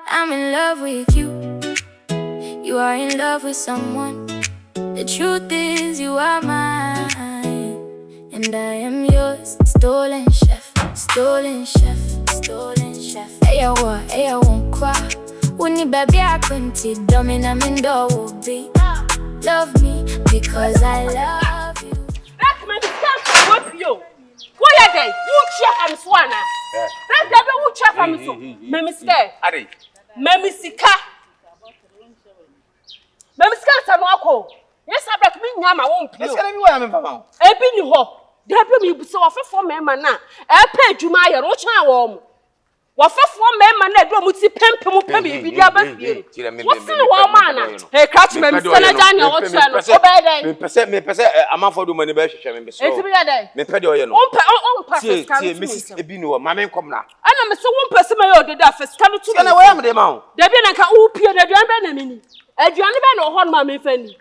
I'm in love with you. You are in love with someone. The truth is you are mine, and I am yours. Stolen chef, stolen chef, stolen chef. Hey, I won't cry. When you baby, I couldn't see domina mindo will be. Love me because I love you. That man can't work for you. Who are they? Who chef and swana? That baby who chef and so. Memi scared. Ade. Memi sika. Memi sika sanwako. Yes, I break me nyama won't pay. Yes, I know I'm from. Ebi ni ho. Debi mi buso wa fefo mema na. E pa adwuma aye ro chan wo mo. Wa fefo mema na do mu ti pempe mu pe bi dia ba fie. Wo se wo ma na. Hey, catch me sana janya wo chan no. Obey dey. Me pese amafo do mani ba hwehwe me be so. Enti bi dey. Me pe de oye no. On pa fiska. See, Mrs. Ebi ni wo ma me nkom na. Ana me se won pese me yo de da fiska no tu. Kana wo am de ma wo. Debi na ka wo pie na aduan be na mini. Aduan be na ho ma me fani.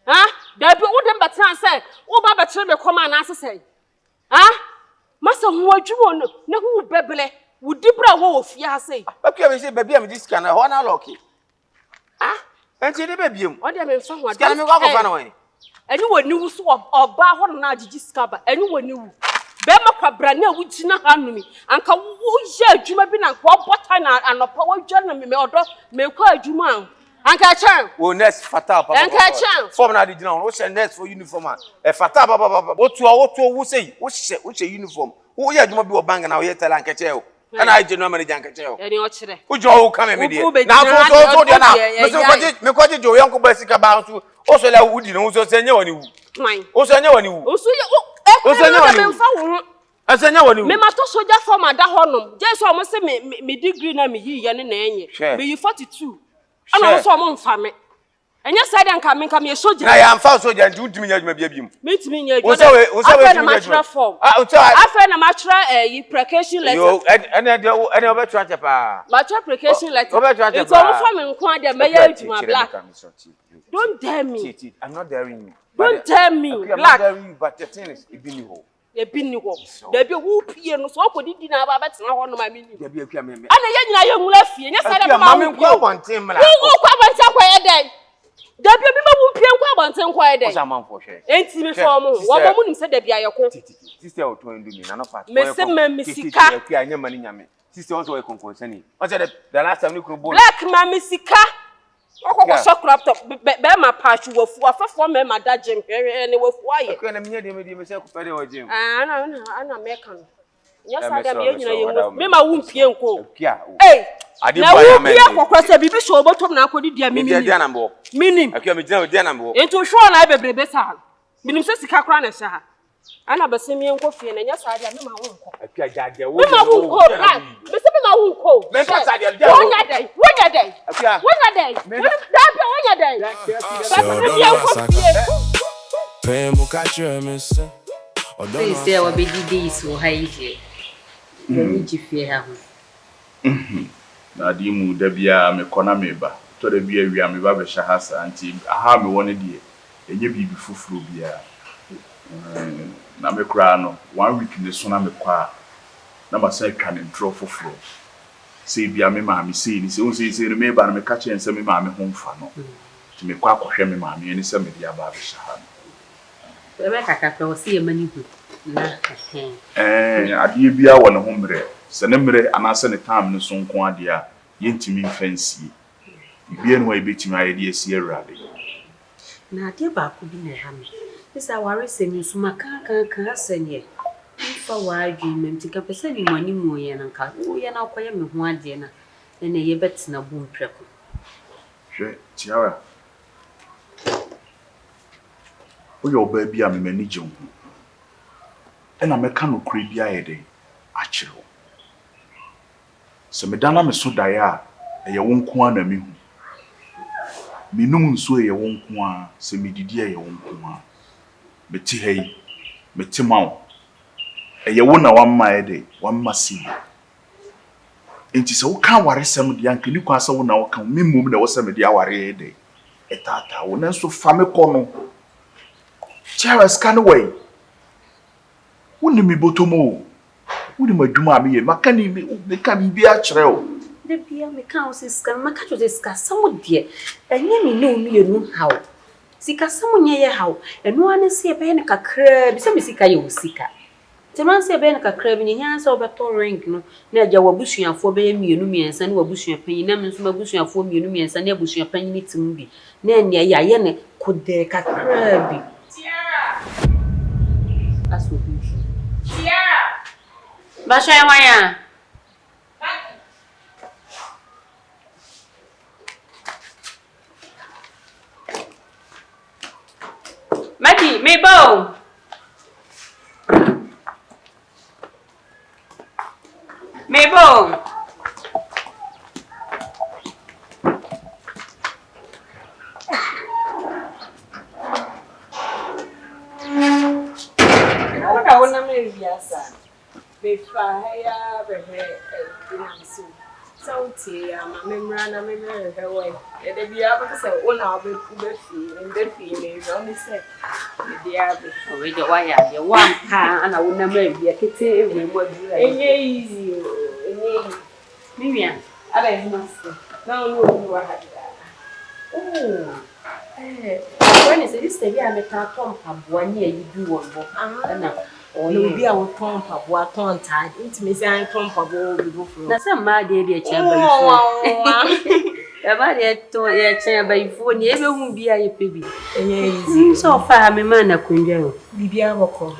Ha? Debi wo dem betan say wo ba betre me koma na asese. Ha? Masa hu adwumo no na hu bebele. Wo dibra wo ofia ase. Becky me say baby am dis kana ho na loki. Ah? Enti de baby am. O de me fa ho Kana me kwa kofa na wan. Eni woni wu so oba ho na agigi skaba. Eni woni wu. Be makwabra na wu gina hanumi. Anka wo ye adwuma bi na kwa bota na anopa wo dwa na me odo me kwa adwuma. Anka chan. Wo next fatal papa. Anka chan. Form na de gina wo she next for uniform a. E fatal papa. Wo to wo say wo she uniform. Wo ye adwuma bi wo bang na wo ye tell anka che o. Ana aje no manager anka che o. Eni o kire. Wo jo wo kame me de. Na so de na. Me kwaje jo yanko ba sika ba so. O so la wudi no so se nya woni wu. O so nya woni wu. O so ye o so nya woni wu. Asanya woni wu. Me mato soja form ada honom. Je so mo se me degree na me yi ye ne na enye. Me yi 42. Ana so mo mfa me. Enya side anka me nka me soja. Na ya mfa soja nti utimi nya adwuma bia biem. Me timi nya adwuma. O se we timi nya adwuma form. Ah, o se afa na matra yi application letter. Yo, ene obetra chepa. Matra application letter. Obetra chepa. So mo fa me nko ade me ya adwuma black. Don't dare me. I'm not daring you. Don't dare me. I'm not Black. daring you, but the thing is ibini ho. Ebini ho. There be who pie no so akodi na ba betena ho no ma me ni. There be akua me. Ana ye nyina ye nwula fie. Nya sade ba ma me nkwa bonten mla. Wo kwa bonten kwa ye den. There be ma wu pie nkwa bonten kwa ye den. O sa man fo hwe. Enti me form wo mo nim se da bia ye ko. Sister o to ndu mi na no fat. Me se ma misika. Akua nya mani nyame. Sister also we konkonsani. O say the last time ni kro bol. Black ma misika. Okoko so laptop be ma patch wofu afafo me ma da gym ne wofu aye. Akua na minya de me say ko pere o gym. Ana make no. Nya sada me nyina ye wo. Me ma wu mpie nko. Akua. Eh. Ade na boy wu na pie kokro se bibi so obotom na akodi dia mimi. Me dia na mbo. Minim. Akua me dia dia na mbo. Ento hwo na bebrebe sa. Minim se sika kra na sha ha. Ana basemi enko fie na nya sada me ma wu nko. Akua jaje wo. Me ma wu nko. Me se me ma wu nko. Me ka sada dia. Wonya dai. Wonya dai. Akua. Wonya dai. Da pe wonya dai. Basemi enko fie. Pemu kachwe mese. Please say we be this so high here. Ni jifie ha ho. Na di mu da bia me kona meba. To da bia wi me ba be sha hasa anti aha me woni die. Enye bibi fufuru bia. Na me kra no 1 week ne so na me kwa. Na ma sai kan intro fufuru. Sei bia me ma me sei ni sei me ba na me ka chen se me ma me ho mfa no. Ti me kwa akohwe me ma me ni se me dia ba be sha ha. Bebe kakaka o si emani hu. Na adie bia wo ne ho mre. Se ne mre anase ne tam ne so nko ade a yentimi mfansie. Bibie no wa ebetimi ayede asi awurade. Na ade ba ko bi na ha me. Isa ware se mi suma kan asanye. Fa wa adwi memtika pese ni mani mu ye na nka. Wo ye na akoye me ho ade na. Na ye betina bu mpreko. Hwe Tiara. Oyo ba bia me mani gye ho. Ena meka no kure bia ye de akiro. Se me dana me so dae a eye wo nko ana me hu. Minum nso eye wo nko a se me didi eye wo nko a. Me ti hei me ti mawo. Eye wo na wamma ye de wamma si. Enti se wo kan ware sem de anka ni kwa se wo na wo kan me mum na wo se me de aware ye de. Etata wo na so fa me kɔ no. Tiara scan way. Woni mi botomo. Woni madwuma me ye maka ni me ka bi a kyerɛ o. The beer me count is can make to discuss some dear, and you know me no how. Sika someone ye how, and no one see a pen a crab, some sika you sika. The man say a pen a crab in your hands over to ring, no, near your bushing and 4 me, numians, and what bushing a penny, numbers, my bushing and 4 numians, and your bushing a penny to me. Nan, ya, yene, could there cat crabby. Tiara. That's what you should. Tiara. Basha, why? Maddie, Mabel. Mabel. I want to marry Yasa. Before so Tiara, my memory and I remember her way. They be able to say, oh, now be feel and the feeling only say, the abbey. Oh, wait, why are you one hand and I would never be a kitty every word. Easy. Miriam, I must say. No, you are happy. Oh, when is this? The year I met a Tom have 1 year you do one book. Oh, you'll be our Tom Pabua Tom tied into Miss Anne Tom Pabo. That's a mad idea, chamber. About it to a chamber before never won't be a baby. So far, my man, I couldn't go. Bibia Woko. I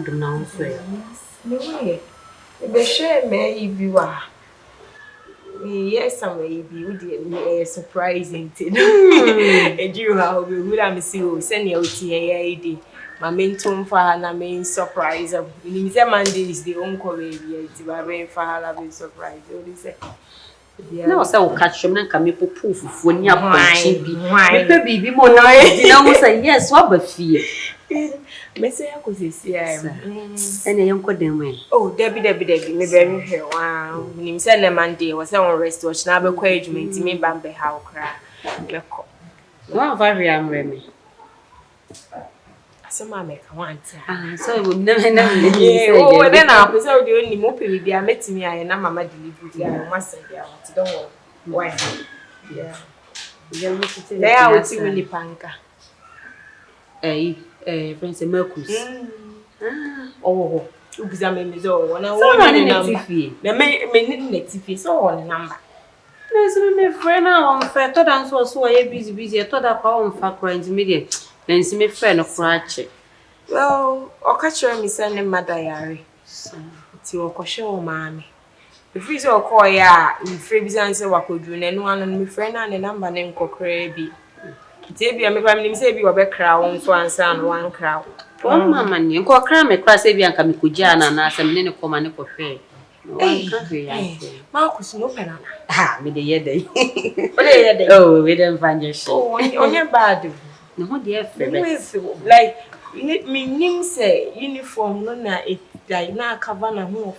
don't know. No way. The share may you are. Yes, some may be surprising. And you have good. I'm see send your TAD. My main tone for her, main surprise. Monday is the uncle baby. It's my for her, I've been surprised. No, so catch him and come up proof when you're baby more. Say yes, what but fear. Messy, I could see, and a young couldn't win. Oh, Debbie, me very here. Wow, him send a Monday was on rest watch now, but quite me Bambi how cry. One very Remy. Some I make one. So I would never know. Oh, then I'll be so the only mope with I met me. I and Mamma delivery. I must say, don't know why. Yeah, they are with you in the panka. Friends, a Mercus. Oh, examine me so when I want in a TV. They may TV so on a number. There's a friend on fair. Thought I was so busy. I thought I found for crimes immediate. Then see me friend of Ratchet. Well, or catch her, Miss Anne Madayari. It's your caution, mammy. If we saw call ya, in Freebie's answer, what could you and one and my friend and a number named Cocraby. Maybe I'm going to say you are a crown, so answer and one crown. Oh, mamma, you call cram a cross Avian Kamikujana and ask a minute for money for fair. Marcus, no pen. Ah, with the year day. Oh, we don't find your show. On your bad. No, dear, like, me name say uniform, no, it like now cover na home of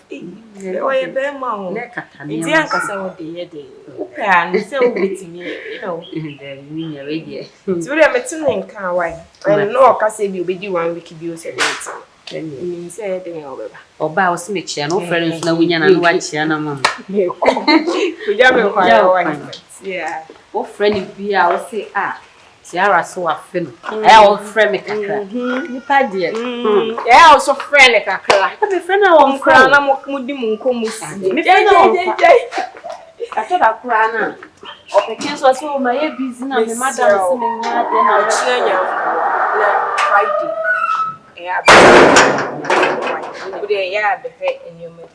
or a bear mount. It's the uncle saw the day. And so waiting, you know, it's really a meeting car. Why? I know, I can say you'll be 1 week if you said it. Then say anything over. Or bow smith, no friends, no winner, and watch Yana Mum. We have yeah. What friend be I will say, ah. Tiara so a film. I will frame a cracker. You padded. I also friend like a crack. I'm a friend. I won't cry. I'm a mudimun comus. I thought I cry. Or the kids were so my busy now. My mother was singing that. Then I Friday. Yeah, the head in your mother.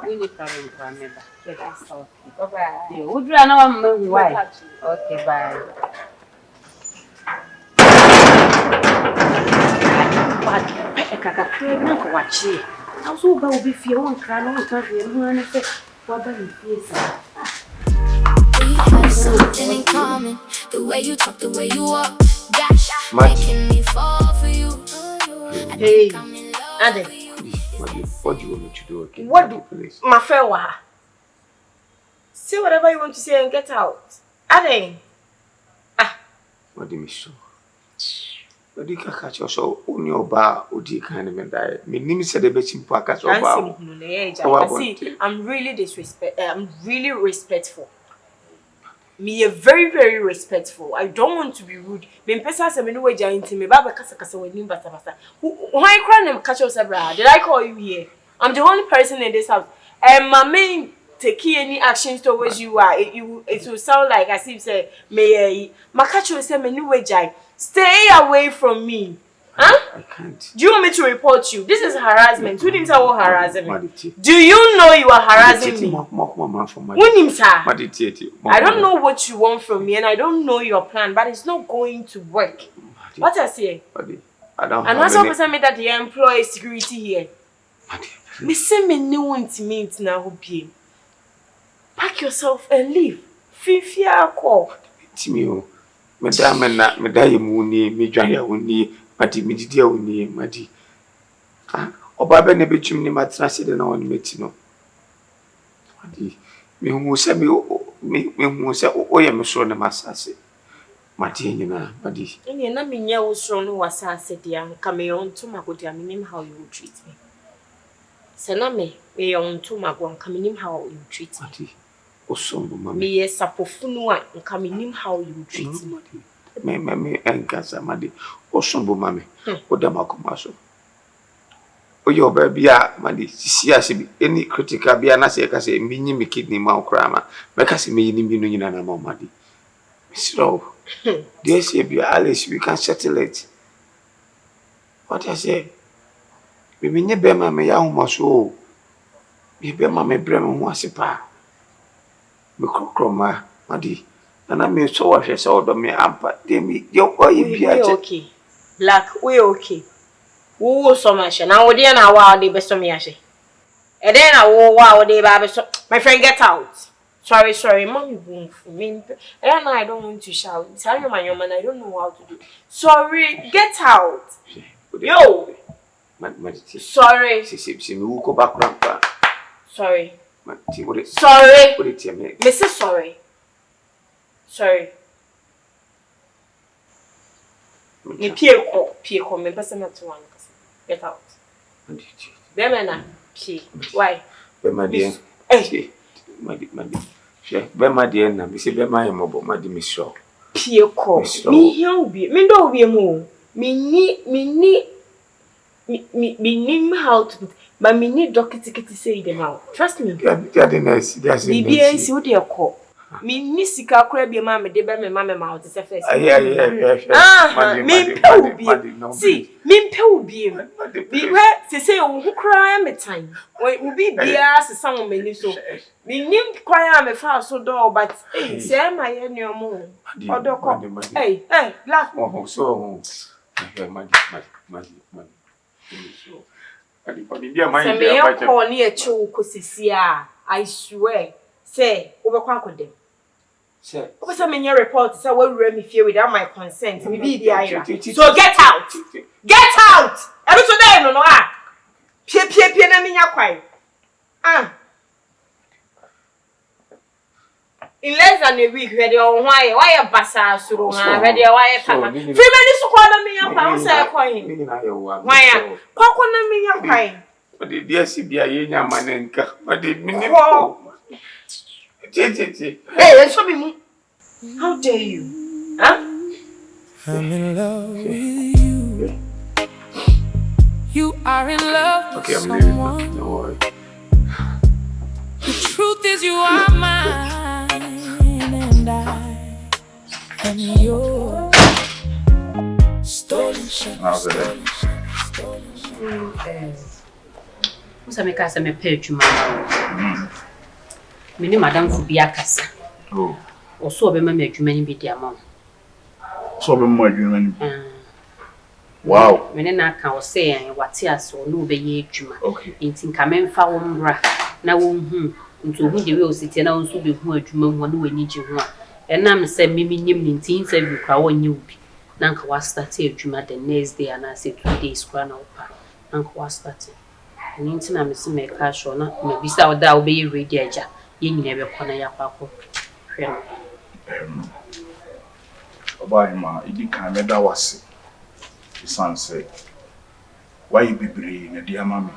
We need to remember. That's all. Bye bye. Would you know why? Okay, bye. Watch I was over will be fear one crown on country and one effect. What about you? We have something in common. The way you talk, the way you walk. Gosh, making me fall for you. Hey, Ade. What do you want me to do? Okay. What do my fair wa? Say whatever you want to say and get out. Ade. What do you mean so? Odi kaka so uni oba odi kan me dai. Me nim se de be chimpo aka so oba. See, I'm really respectful. Me a very, very respectful. I don't want to be rude. Me pesa se me no way into me. Baba kasa when nim basa basa. Why cry them catch us abroad? Did I call you here? I'm the only person in this house. And my main take any actions towards you are it will sound like as if say me catch say me no way stay away from me. Huh? I can't. Do you want me to report you? This is harassment. Who didn't tell harassing me? Do you know you are harassing me? I don't know what you want from me and I don't know your plan, but it's not going to work. What I say? I don't and also person me that the employee security here. Me say me no want to meet now. Pack yourself and leave. Fifia call. Timio. Madame na medaye muni, me dwan woni. Maddie, me did you near Maddie? Oba be ne betwim ni matena se de na won meti no. Maddie, me hu se me hu se oye me so ne masase. Maddie nyina, Maddie. Ene na me nya wo so no wasase de anka me onto magodi aminim how you would treat me. Se na me onto mago anka minim how you treat me. Maddie, osombo mama. Me yesapofunu anka minim how you would treat me. Me enkasa Maddie osombo mame odama komaso oyo baby a Maddie sisi asibi any critical bia na se ka se minyi me kidney ma okra ma me ka se me yini bi no nyina na ma Maddie misro dey say bia Alice we can settle it. What I say me minye be ma me ya humaso me be ma me bre me ho asepa me krokroma Maddie. And I mean, so I saw the me ampa. They me, you okay. Black, we okay. Woo so much. Now, we are now they best of me. And then I will wow, they baby. So, my friend, get out. Sorry, mommy, boom for me. And I don't want to shout. Tell you, my young man, I don't know how to do. Sorry, get out. Yo, sorry. See, we go back, grandpa. Sorry. Sorry. Mrs. Sorry. Sorry. Me pieko me person not to one. Get out. Bemena, pie. Why? Bema Hey. Maddie. Bema dear na me say bema em obo Maddie me sure. Pieko. Me here be. Me do be mo. Me need how to but me need doctor to say them out. Trust me. They are the nice. They are the nice. BBS who they call. Me ni sika kura bi ma me de be me ma to say first. Yeah. Me mpe obi. See, me mpe obi. Bi we say wo kura me time. We bi bia sesa wo mani so. Me nim kwaya me fa so do but say my enyomo. Odoko. Hey, black. Oh, so. Maddie. So. Maddie, dear my dear. Me call ni e chu kosisi a. I swear. Say, over them. Say, what's a many report? Say, what will me fear without my consent? Me be the ira. So get out! Get out! Every today, no, Pie, na minya kwai. In less than a week, ready on why a basa suru, ready a wire papa. 3 minutes to call me up, I will say a coin. Why, Papa, na minya kwai. But the dear Sibia, Yena Manenka, but the minimum. Hey, show me. How dare you? Huh? I'm in love with you. You are in love with someone. Leaving. Don't worry. The truth is you are mine and I am yours. Stolen shit. How's it? Who's a make us a me page you man? Mini madam for be akasa. Oh. Or so be me adwuma be dia mom. So be mo adwuma ni. Wow. Mene na ka o say wate aso no be ye adwuma. Okay. Nti nka memfa wo mra na wo hu nti ohu de we o sitie na wo nso be hu adwuma hu na wani gi hu a. Enam se mimi nyim ni nti interview kwa wo nyi obi. Na nka wa start adwuma the next day and I say 2 days kwa na opa. Na nka wa start. Nti na me se me ka sho na me bisa o da wo be ready aja. Ye nyina be kona ya kwako. Hwe no. Oba hima idi kan me da wase. Say, why you be brave, dear mammy?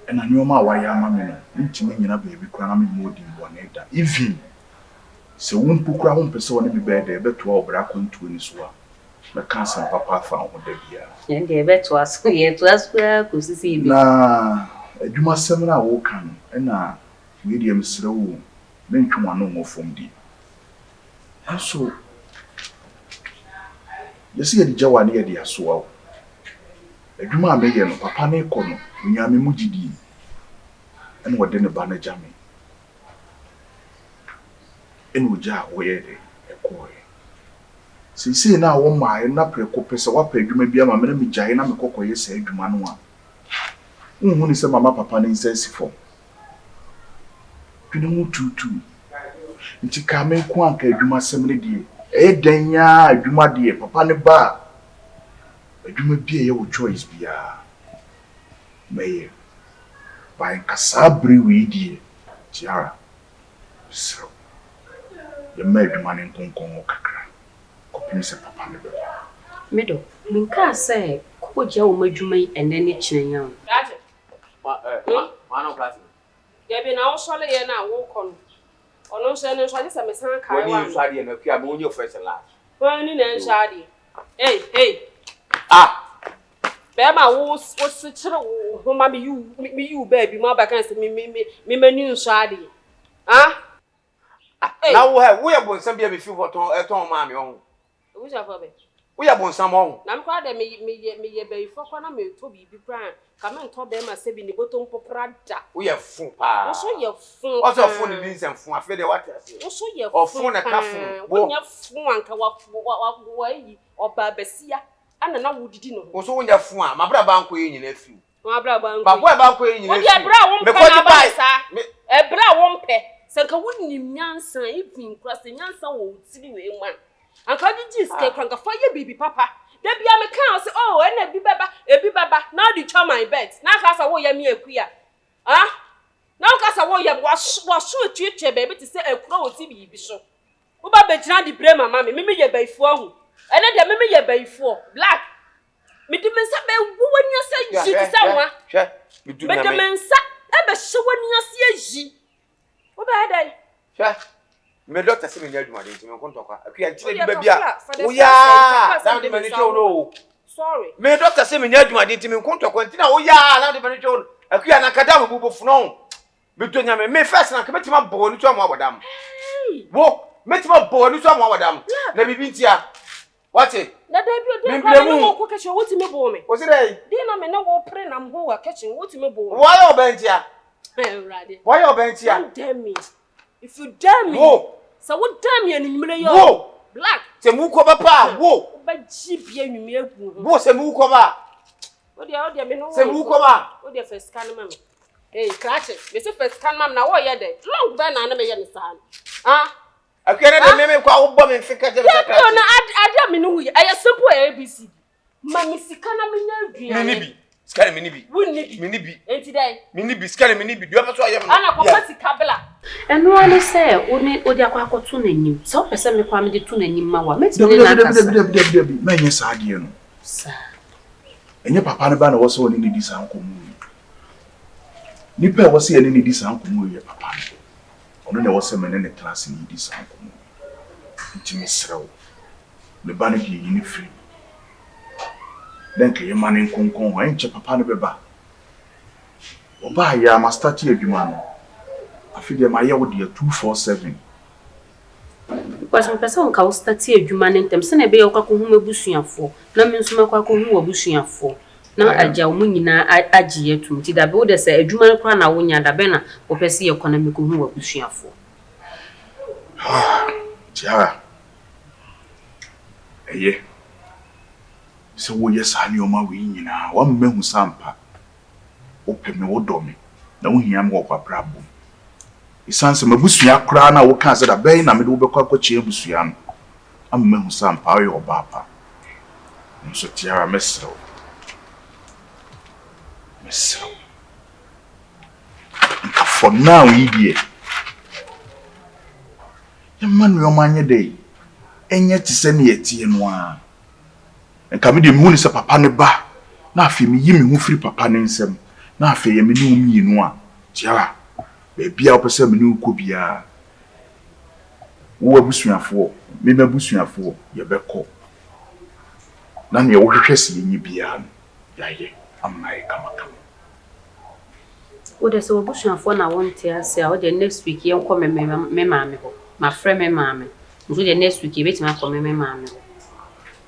And I knew my why I'm a man, intimate a baby crying more than one either. Even so, won't put crown person be better, but 12 black on twins were. The cancer papa found with the beer. And they bet to us, yet to us, who see me. Nah, a Juma seminar walk on, and medium slow, then to one no more from thee. And so, you see the Jawa near the Aswell. A Juma Megan, Papa Necono, Yami Mujidi, and what then a banner jammy. And would jar where they a coy. See now, one my and not precopes or what you may be a mamma Jaina Coco, say Jumanua. Who is a mamma papa insensible? You know, too. And she come in quank a Juma Semini, eh, Danya, Juma dear, Papa ne bar. But you may be your choice, be a may by Casabri, we dear, Tiara. So, the maid man in Concon Cacra. Copy Mr. Papa ne bar. Middle, Minka say, could you make you make and then it's young? There be now solely and I walk on. Or no, sir, no, so I just a mess on car. When you try and appear on your first and last. Burning and shoddy. Hey. Bear my woes was such a whom I you, baby, my back and me, new shoddy. Ah? Now we are born some baby few at home, mammy. Which are for me? We are born some home. I'm glad they me a baby for one of me to be crying. Come and told them I said in the bottom for Prada. We are full pa. Also, your phone. Also, phone is and phone. I feel the water. Also, your phone a cafe. When your phone way or Babesia, and now would you know? Also, when your phone, my brother bank in a few. My brother bank in a brown a brown pair. Sanka wouldn't you answer evening cross the answer will see one. And can you just take a fire, baby papa? There be a mechanic say, oh, and a baba, now the charm my bed. Now, cast away me a queer. Ah? Now, cast away was sure to baby to say a crow TV bishop. Who by the Bremer, mammy, maybe ye bay for who? And then maybe ye bay for black. Me to miss a when you say she to someone. But the man sat ever so when you see a G. What about that? Me doctor say me nyadu ma de ntimi kon tokwa akua ntime bi ba bia oya na de mani show no sorry me doctor say me nyadu ma de ntimi kon tokwa ntina oya na de mani show akua na kada bu bu funo beto nya me first na ke betima bo ni to mo abodam wo metima bo ni to mo abodam na bibi ntia what na da bi o de no ko kitchen what me bo me o se dey dey na me na wo pre na mo wa kitchen what me bo why o ben tia ready why o ben tia don't dare me if you dare me wo so what damn you anwumre yo wo black se mu ko ba pa wo ba jibia anwumre agu wo se mu ko ba o de me no se mu ko ba o de first scan mam hey crash me se first scan mam na wo ye de long ba na me ye ni sa ah akua na de me kwa wo bo me fika je ya bi na ada me no hu ye aye simple abc ma me sika na me na adua me ni bi skare me ni bi me ni bi enti dai me ni bi skare me ni bi do ba so aye me ana ko sika bla eno ani say odi akwakoto nanim so pese me kwa me de to nanim ma wa metime na akasa Debi menye saade no sa enye papa ne ba na wo so ni di san komu ni pe wo se ye ni di san komu ye papa ono ne wo se me ne class ni di san komu ntimi srew le ba ne di ni free den ke ye mane konkon ho enche papa ne beba oba ya ma start adwuma no afide ma ye wo de 247 because me pese on ka wo start adwuma ne ntem se na be ye kwa ko hu mabusuafo na me nso makwa ko hu wabusuafo na agya wo nyina agye atum ti da be wo de se adwuma kwa na wo nya da be na wo pese ye kwa na me ko hu wabusuafo Tiara eye se wo ye sa ni o ma we nyina wa mmehu sampa o pe me wo do me na wo hia me wo kwa brabo isanse mabusua kra na wo kan se da be na me do be kwa kwachie busua no ammehu sampa o ye obapa nso Tiara mesro for now idie Emmanuel manye dey enye ti se ne yetie no a Nka me de me hu ni se papa ne ba na afi me yi me hu firi papa ne nsem na afi ye me ne umiyinu a Tiara be bia opese me ne uko bia wo abusuafo me na abusuafo ye beko na ne wo hwehwe se yenyi bia no ya ye amai kama What is our bush and phone? I want to say, the next week, you come me mammy, my friend, me mammy. Until the next week, you bet me come me mammy.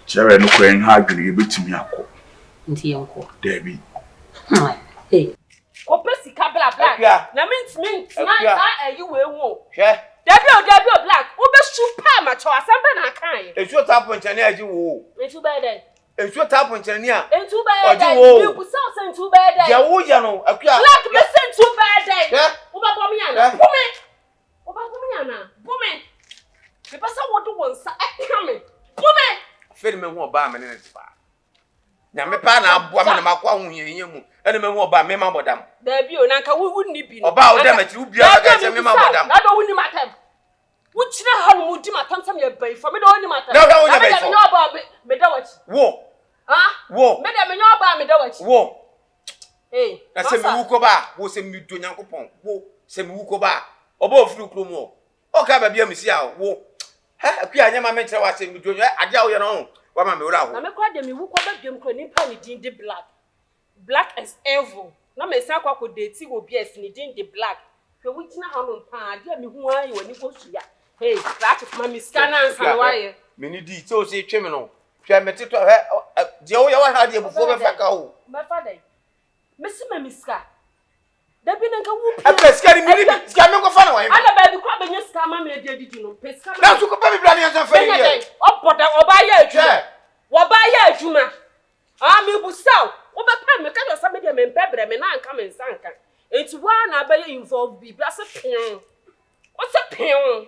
Tiara no kwen ha adwene ye betimi akọ. Nti yenko. Debi. Hey. Kopesi kabla black. Na mint na you we wo. Hwe. Debi o black. Wo be super ma cho asambe na kan. Esu tapo nchane aji wo. Etu be den. Esu tapo nchane a. Etu be den. You bu so say etu be den. Je wo ya no akua. Black be say etu be den. Hwe. Wo ba bom yana. Bume. Wo ba bom yana. Bume. Me pesa wo do won sa ekame. Bume. Fedi me hu oba me ne tipa. Nya me pa na aboa me na makwa hu yenye mu. Ene me hu oba me ma bodam. Debi o na nka wo ni bi no. Oba o dem ati wo bia ga se me ma bodam. Na do wo ni matam. Wo kire ha no mu di matam sam ye bai for me do wo ni matam. Na wo nya bai for. Me oba me da wachi. Wo. Ha? Wo. Me da me oba me da wachi. Wo. Eh. Na se me wu ko ba, wo se me do Nyankopon. Wo se me wu ko ba. Oba ofiri krom o. O ka ba bia me si a wo. Ha akua anya ma me kire wa se me do ade a wo ye no. Wa ma me wura ho. Na me kwa de me wu ko ba biam kro ni pa ni din de black. Black is evil. Na me san kwa ko date wo bias ni din de black. Hwe wu kina ha no pa ade a me hu ayi wani ko suya. Hey, black is mami scanner and why? Me ni di so se twe me no. Hwe me teto de wo ye wa ha de bufo be faka o. Me fa dai. Me si mami ska. Da bi nka wu A peska ni mi ska me ko fa na wa. Ana ba bi kwa benye ska ma me de didi no. Peska Na su ko pa mi bla ni so fa ni. Oboda oba ya adwuma. Woba ya adwuma. Ah me busaw. Wo be pa me ka do sa me de me mpebre me na anka me nsanka. Enti wa na ba ye involve bi bla se pin. O se pin.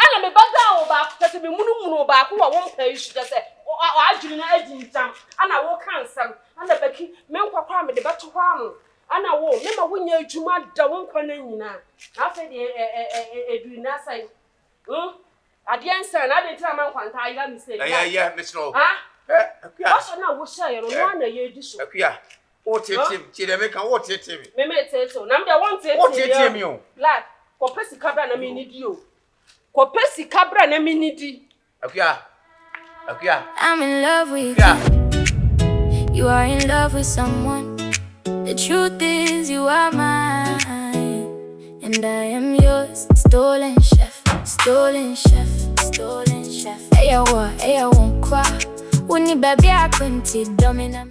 Ana me bada wo ba ko se me munu ba ko wa won pa isu de se o adwiri na adintam. Ana wo kan sam. Ana Becky me nkwa me de beto kwa no. Ana wo me ma wonya adwuma da won kwa na nyina. Na fe de eduri na sai. Ade ansa na de tira man kwanta ira mi say. Yeah, Miss No. Ha? Akua. What's na wo share no no na ye di so. Akua. O tetem, ti de me kan o tetem. Me tetem. Na me de won tetem. O tetem mi o. Lad, ko pesi kabra na me ni di o. Ko pesi kabra na me ni di. Akua. I'm in love with you. You are in love with someone. The truth is you are mine, and I am yours. Stolen chef, stolen chef, stolen chef. Hey, I won't cry. When you baby, I couldn't dominant.